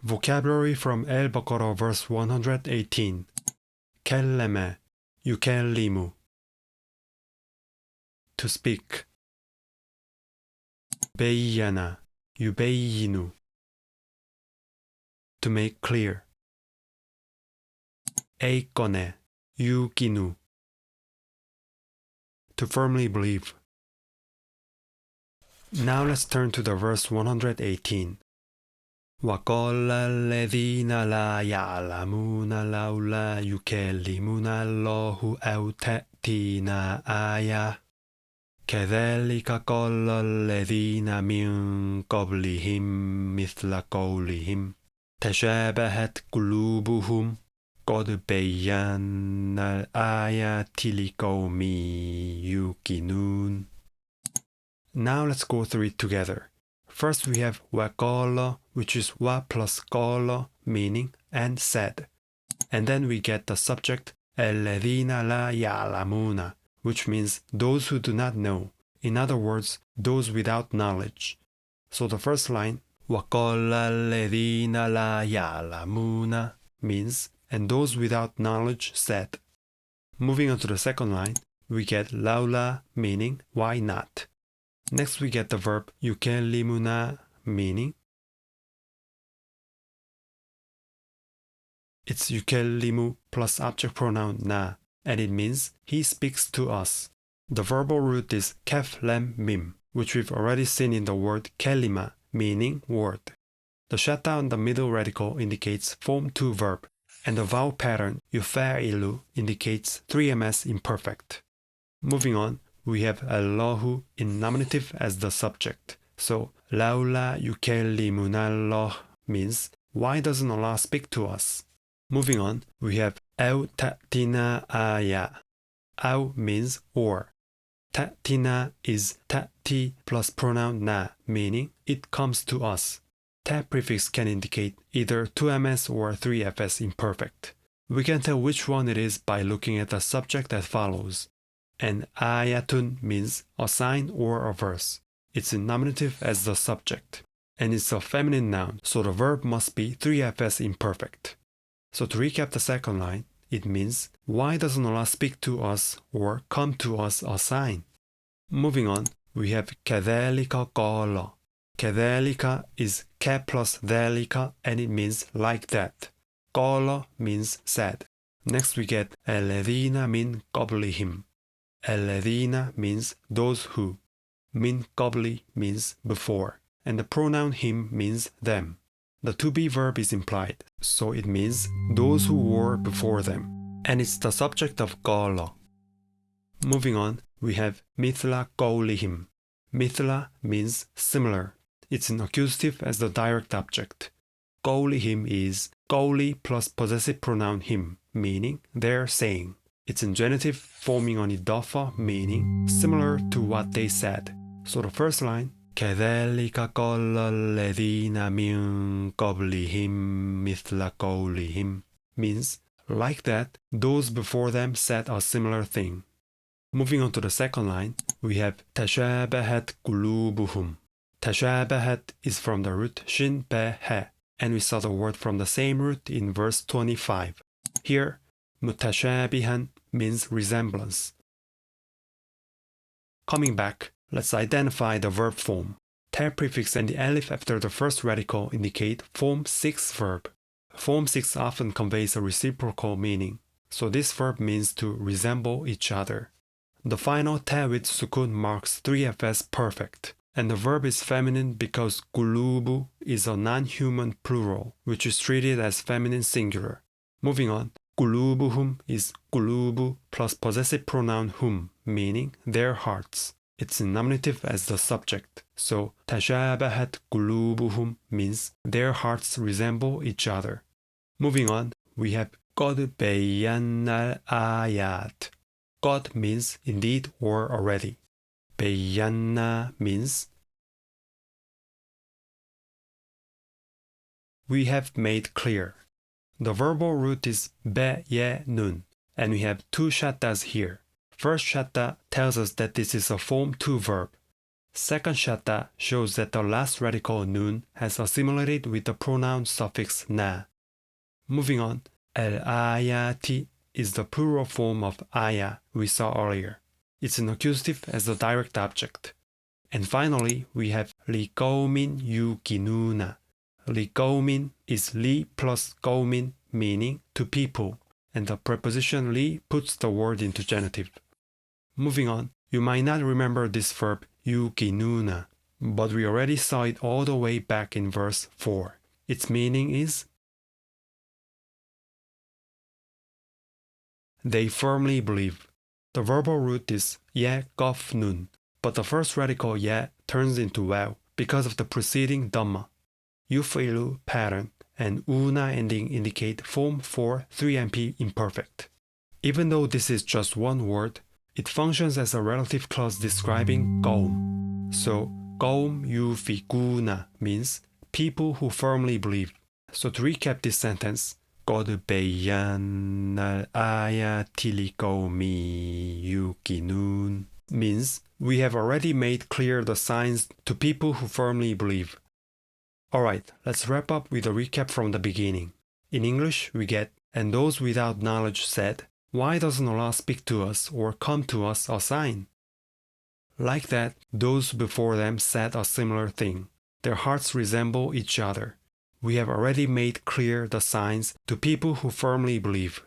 Vocabulary from Al-Baqarah verse 118. كلم يكلم, to speak. بين يبين, to make clear. أيقن يوقن, to firmly believe. Now let's turn to the verse 118. وقال الذين لا يعلمون لولا يكلمنا الله أو تأتينا آية كذلك قال الذين من قبلهم مثل قولهم تشابهت قلوبهم قد بينا الآيات لقوم يوقنون. Now let's go through it together. First we have وقال, which is wa plus قال, meaning and said. And then we get the subject الذين لا يعلمون, which means those who do not know. In other words, those without knowledge. So the first line وقال الذين لا يعلمون means and those without knowledge said. Moving on to the second line, we get لولا, meaning why not. Next we get the verb يكلمنا, meaning it's يكلم plus object pronoun na, and it means he speaks to us. The verbal root is kaf lam mim, which we've already seen in the word kalima, meaning word. The shadda on the middle radical indicates form 2 verb, and the vowel pattern yufa'ilu indicates 3ms imperfect. Moving on, we have Allahu in nominative as the subject. So, laula yukallimuna Allah means, why doesn't Allah speak to us? Moving on, we have aw ta'tina aya. Aw means or. Ta'tina is ta'ti plus pronoun na, meaning it comes to us. Ta prefix can indicate either 2ms or 3fs imperfect. We can tell which one it is by looking at the subject that follows. And ayatun means a sign or a verse. It's in nominative as the subject. And it's a feminine noun, so the verb must be 3fs imperfect. So to recap the second line, it means, why doesn't Allah speak to us or come to us a sign? Moving on, we have كذلك قال. كذلك is ka plus ذلك, and it means like that. قال means said. Next we get الذين من قبلهم. الذين means those who. Min qabli means before. And the pronoun him means them. The to be verb is implied, so it means those who were before them. And it's the subject of qala. Moving on, we have mithla qawlihim. Mithla means similar. It's in accusative as the direct object. Qawlihim is qawli plus possessive pronoun him, meaning they're saying. It's in genitive, forming an idafa, meaning similar to what they said. So the first line, كَذَلِكَ قَالَ الَّذِينَ مِن قَبْلِهِم مِثْلَ قَوْلِهِم, means, like that, those before them said a similar thing. Moving on to the second line, we have تَشَابَهَتْ قُلُوبُهُم. تَشَابَهَتْ is from the root shin be he, and we saw the word from the same root in verse 25. Here, mutashabihan means resemblance. Coming back, let's identify the verb form. Ta prefix and the alif after the first radical indicate form 6 verb. Form 6 often conveys a reciprocal meaning, so this verb means to resemble each other. The final ta with sukun marks 3fs perfect, and the verb is feminine because qulubu is a non-human plural, which is treated as feminine singular. Moving on, qulubuhum is qulubu plus possessive pronoun hum, meaning their hearts. It's in nominative as the subject, so tashabahat qulubuhum means their hearts resemble each other. Moving on, we have qad bayyana al-ayat. Qad means indeed or already. Bayyana means we have made clear. The verbal root is nun, and we have 2 shaddas here. First shadda tells us that this is a form 2 verb. Second shadda shows that the last radical nun has assimilated with the pronoun suffix na. Moving on, al-ayati is the plural form of aya we saw earlier. It's an accusative as the direct object. And finally, we have liqawmin yuqinuna. Liqawmin is li plus qawmin, meaning to people, and the preposition li puts the word into genitive. Moving on, you might not remember this verb yuqinuna, but we already saw it all the way back in verse 4. Its meaning is they firmly believe. The verbal root is ye qaf nun, but the first radical ye turns into waw because of the preceding dhamma. Yufilu pattern and una ending indicate form for 3MP imperfect. Even though this is just one word, it functions as a relative clause describing qawm. So, qawm yufiquna means people who firmly believe. So to recap this sentence, قَدْ بَيَّنَّا الْآيَاتِ لِقَوْمٍ يُوقِنُونَ means we have already made clear the signs to people who firmly believe. Alright, let's wrap up with a recap from the beginning. In English, we get, and those without knowledge said, why doesn't Allah speak to us or come to us a sign? Like that, those before them said a similar thing. Their hearts resemble each other. We have already made clear the signs to people who firmly believe.